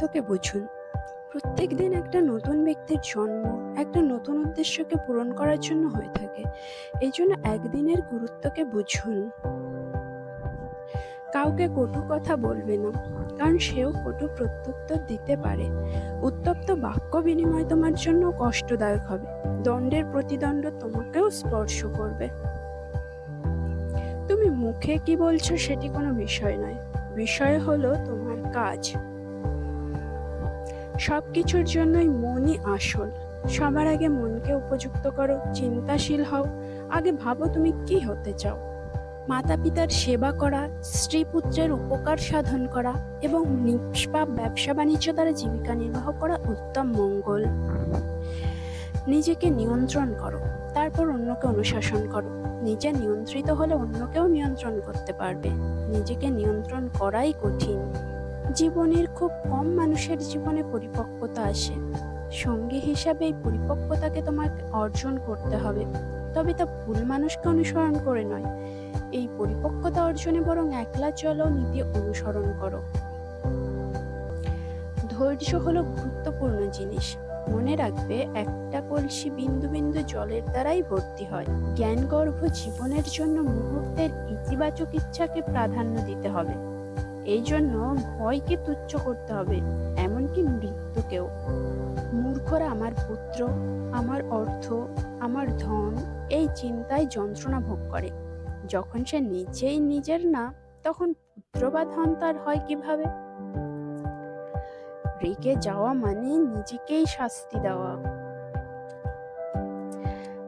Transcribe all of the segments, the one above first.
গুরুত্বকে বুঝুন। প্রত্যেক দিন একটা নতুন ব্যক্তির জন্ম একটা নতুন উদ্দেশ্যকে পূরণ করার জন্য হয়ে থাকে। এই জন্য একদিনের গুরুত্বকে বুঝুন। কাউকে কটু কথা বলবে না, কারণ সেও কটু প্রত্যুত্তর দিতে পারে। উত্তপ্ত বাক্য বিনিময় তোমার জন্য কষ্টদায়ক হবে। দণ্ডের প্রতিদণ্ড তোমাকেও স্পর্শ করবে। তুমি মুখে কি বলছো সেটি কোনো বিষয় নয়, বিষয় হলো তোমার কাজ। সবকিছুর জন্যই মনই আসল। সবার আগে মনকে উপযুক্ত করো, চিন্তাশীল হও। আগে ভাবো তুমি কি হতে চাও। মাতা পিতার সেবা করা, স্ত্রী পুত্রের উপকার সাধন করা এবং নিষ্পাপ ব্যবসা বাণিজ্য দ্বারা জীবিকা নির্বাহ করা উত্তম মঙ্গল। নিজেকে নিয়ন্ত্রণ করো, তারপর অন্যকে অনুশাসন করো। নিজে নিয়ন্ত্রিত হলে অন্যকেও নিয়ন্ত্রণ করতে পারবে। নিজেকে নিয়ন্ত্রণ করাই কঠিন। জীবনের খুব কম মানুষের জীবনে পরিপক্কতা আসে। সঙ্গী হিসাবে এই পরিপক্কতাকে তোমাকে অর্জন করতে হবে, তবে তা ভুল মানুষকে অনুসরণ করে নয়। এই পরিপক্কতা অর্জনে বরং একলা চলো নীতি অনুসরণ করো। ধৈর্য হলো গুরুত্বপূর্ণ জিনিস। মনে রাখবে, একটা কলসি বিন্দু বিন্দু জলের দ্বারাই ভর্তি হয়। জ্ঞানগর্ভ জীবনের জন্য মুহূর্তের ইতিবাচক ইচ্ছাকে প্রাধান্য দিতে হবে। এই জন্য ভয়কে তুচ্ছ করতে হবে, এমনকি মৃত্যুকেও। মূর্খরা আমার পুত্র, আমার অর্থ, আমার ধন এই চিন্তায় যন্ত্রণা ভোগ করে। যখন সে নিজেই নিজের না, তখন পুত্র বা ধন তার হয় কিভাবে? রেগে যাওয়া মানে নিজেকেই শাস্তি দেওয়া।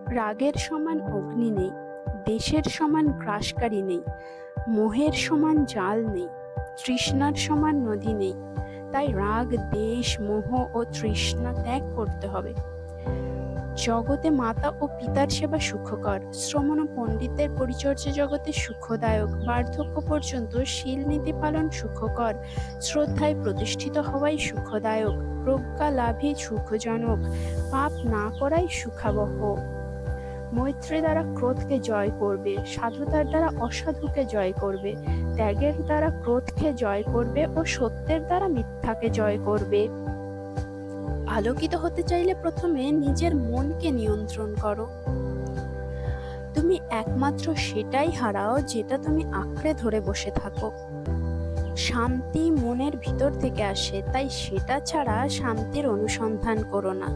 রাগের সমান অগ্নি নেই, দেশের সমান গ্রাসকারী নেই, মোহের সমান জাল নেই, তৃষ্ণার সমান নদী নেই। তাই রাগ, দেশ, মোহ ও তৃষ্ণা ত্যাগ করতে হবে। জগতে মাতা ও পিতার সেবা সুখকর, শ্রমণ ও পণ্ডিতের পরিচর্যা জগতে সুখদায়ক, বার্ধক্য পর্যন্ত শীল নীতি পালন সুখকর, শ্রদ্ধায় প্রতিষ্ঠিত হওয়াই সুখদায়ক, প্রজ্ঞা লাভই সুখজনক, পাপ না করাই সুখাবহ। মৈত্রী দ্বারা ক্রোধকে জয় করবে, সাধুতার দ্বারা অসাধুকে জয় করবে, ত্যাগের দ্বারা ক্রোধকে জয় করবে ও সত্যের দ্বারা মিথ্যাকে জয় করবে। আলোকিত হতে চাইলে প্রথমে নিজের মনকে নিয়ন্ত্রণ করো। তুমি একমাত্র সেটাই হারাও যেটা তুমি আঁকড়ে ধরে বসে থাকো। শান্তি মনের ভিতর থেকে আসে, তাই সেটা ছাড়া শান্তির অনুসন্ধান করো না।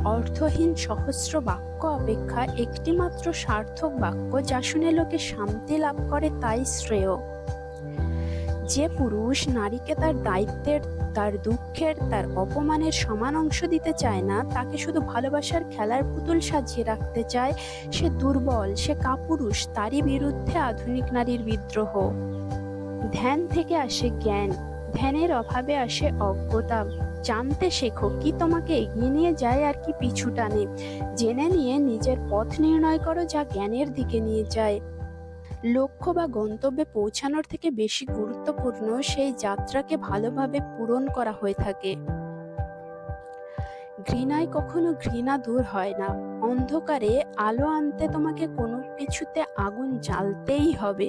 অর্থহীন সহস্র বাক্য অপেক্ষা একটি মাত্র সার্থক বাক্য যা শুনে লোকে শান্তি লাভ করে তাই শ্রেয়। যে পুরুষ নারীকে তার দায়িত্বের, তার দুঃখের, তার অপমানের সমান অংশ দিতে চায় না, তাকে শুধু ভালোবাসার খেলার পুতুল সাজিয়ে রাখতে চায়, সে দুর্বল, সে কাপুরুষ। তারই বিরুদ্ধে আধুনিক নারীর বিদ্রোহ। ধ্যান থেকে আসে জ্ঞান, ধ্যানের অভাবে আসে অজ্ঞতা। জানতে শেখো কি তোমাকে এগিয়ে নিয়ে যায় আর কি পিছু টানে। জেনে নিয়ে নিজের পথ নির্ণয় করো যা জ্ঞানের দিকে নিয়ে যায়। লক্ষ্য বা গন্তব্যে পৌঁছানোর থেকে বেশি গুরুত্বপূর্ণ সেই যাত্রাকে ভালোভাবে পূরণ করা হয়ে থাকে। ঘৃণায় কখনো ঘৃণা দূর হয় না। অন্ধকারে আলো আনতে তোমাকে কোনো কিছুতে আগুন জ্বালতেই হবে।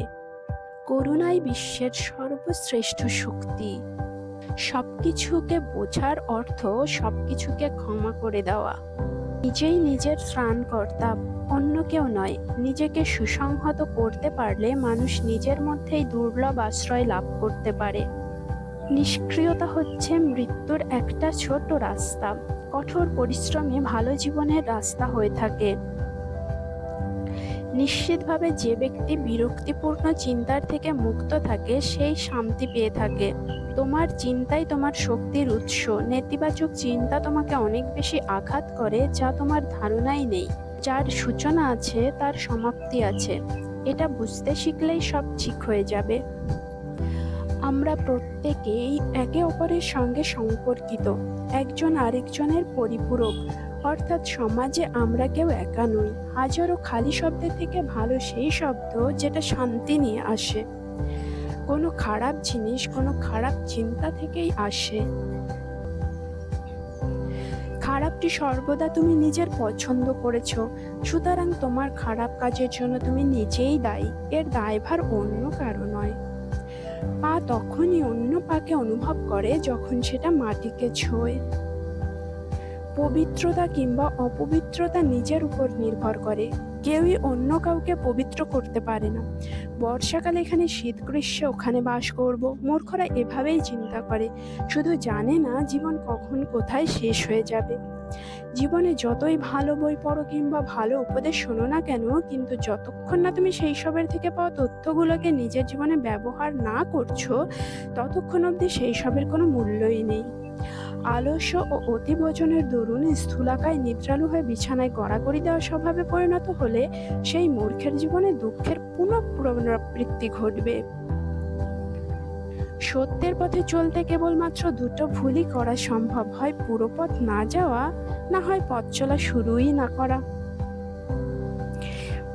করুণাই বিশ্বের সর্বশ্রেষ্ঠ শক্তি। সবকিছুকে বোঝার অর্থ সবকিছুকে ক্ষমা করে দেওয়া। নিজেই নিজের ত্রাণকর্তা, অন্য কেউ নয়। নিজেকে সুসংহত করতে পারলে মানুষ নিজের মধ্যেই দুর্লভ আশ্রয় লাভ করতে পারে। নিষ্ক্রিয়তা হচ্ছে মৃত্যুর একটা ছোট রাস্তা। কঠোর পরিশ্রমে ভালো জীবনের রাস্তা হয়ে থাকে। নিশ্চিতভাবে যে ব্যক্তি বিরক্তিপূর্ণ চিন্তার থেকে মুক্ত থাকে সেই শান্তি পেয়ে থাকে। তোমার চিন্তাই তোমার শক্তির উৎস। নেতিবাচক চিন্তা তোমাকে অনেক বেশি আঘাত করে যা তোমার ধারণাই নেই। যার সূচনা আছে তার সমাপ্তি আছে। এটা বুঝতে শিখলেই সব ঠিক হয়ে যাবে। আমরা প্রত্যেকেই একে অপরের সঙ্গে সম্পর্কিত, একজন আরেকজনের পরিপূরক। অর্থাৎ সমাজে আমরা কেউ একা নই। হাজারো খালি শব্দের থেকে ভালো সেই শব্দ যেটা শান্তি নিয়ে আসে। কোনো খারাপ জিনিস কোনো খারাপ চিন্তা থেকেই আসে। খারাপটি সর্বদা তুমি নিজের পছন্দ করেছো, সুতরাং তোমার খারাপ কাজের জন্য তুমি নিজেই দায়ী। এর দায়ভার অন্য কারো নয়। পা তখনই অন্য পাকে অনুভব করে যখন সেটা মাটিকে ছোঁয়। পবিত্রতা কিংবা অপবিত্রতা নিজের উপর নির্ভর করে। কেউই অন্য কাউকে পবিত্র করতে পারে না। বর্ষাকালে এখানে, শীত গ্রীষ্মে ওখানে বাস করব, মূর্খরা এভাবেই চিন্তা করে, শুধু জানে না জীবন কখন কোথায় শেষ হয়ে যাবে। জীবনে যতই ভালো বই পড়ো কিংবা ভালো উপদেশ শোনো না কেন, কিন্তু যতক্ষণ না তুমি সেই সবের থেকে পাওয়া তথ্যগুলোকে নিজের জীবনে ব্যবহার না করছো, ততক্ষণ অবধি সেই সবের কোনো মূল্যই নেই। আলস্য ও অতিভোজনের দরুন স্থূলাকায় নিদ্রালু হয়ে বিছানায় গড়াগড়ি দেওয়া স্বভাবে পরিণত হলে সেই মূর্খের জীবনে দুঃখের পুনঃপুনরাবৃত্তি ঘটবে। সত্যের পথে চলতে কেবলমাত্র দুটো ভুলই করা সম্ভব, হয় পুরো পথ না যাওয়া, না হয় পথ চলা শুরুই না করা।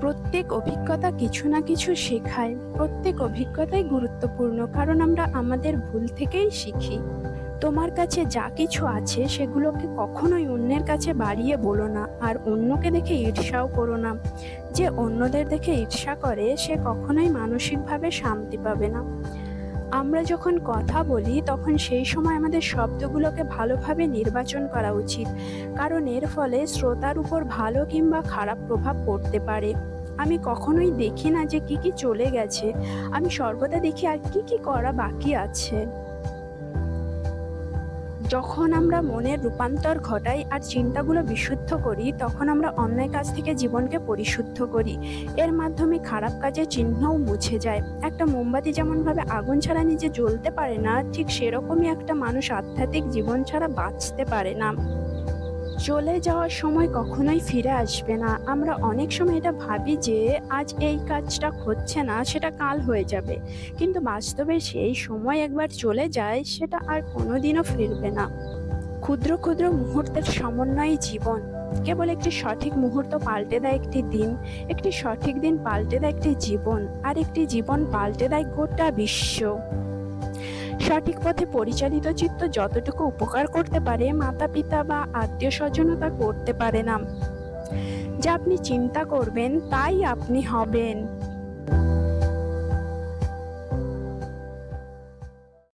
প্রত্যেক অভিজ্ঞতা কিছু না কিছু শেখায়। প্রত্যেক অভিজ্ঞতাই গুরুত্বপূর্ণ, কারণ আমরা আমাদের ভুল থেকেই শিখি। তোমার কাছে যা কিছু আছে সেগুলোকে কখনোই অন্যের কাছে বাড়িয়ে বলো না, আর অন্যকে দেখে ঈর্ষাও করো না। যে অন্যদের দেখে ঈর্ষা করে সে কখনোই মানসিকভাবে শান্তি পাবে না। আমরা যখন কথা বলি তখন সেই সময় আমাদের শব্দগুলোকে ভালোভাবে নির্বাচন করা উচিত, কারণ এর ফলে শ্রোতার উপর ভালো কিংবা খারাপ প্রভাব পড়তে পারে। আমি কখনোই দেখি না যে কি কি চলে গেছে, আমি সর্বদা দেখি আর কি কি করা বাকি আছে। যখন আমরা মনের রূপান্তর ঘটাই আর চিন্তাগুলো বিশুদ্ধ করি, তখন আমরা অন্যায় কাজ থেকে জীবনকে পরিশুদ্ধ করি। এর মাধ্যমে খারাপ কাজের চিহ্নও মুছে যায়। একটা মোমবাতি যেমনভাবে আগুন ছাড়া নিজে জ্বলতে পারে না, ঠিক সেরকমই একটা মানুষ আধ্যাত্মিক জীবন ছাড়া বাঁচতে পারে না। চলে যাওয়ার সময় কখনোই ফিরে আসবে না। আমরা অনেক সময় এটা ভাবি যে আজ এই কাজটা হচ্ছে না, সেটা কাল হয়ে যাবে, কিন্তু বাস্তবে সেই সময় একবার চলে যায়, সেটা আর কোনোদিনও ফিরবে না। ক্ষুদ্র ক্ষুদ্র মুহূর্তের সমন্বয় জীবন। কেবল একটি সঠিক মুহূর্ত পাল্টে দেয় একটি দিন, একটি সঠিক দিন পাল্টে দেয় একটি জীবন, আর একটি জীবন পাল্টে দেয় গোটা বিশ্ব। সঠিক পথে পরিচালিত চিত্ত যতটুকু উপকার করতে পারে, মাতা পিতা বা আত্মীয় স্বজনও তা করতে পারে না। যা আপনি চিন্তা করবেন তাই আপনি হবেন।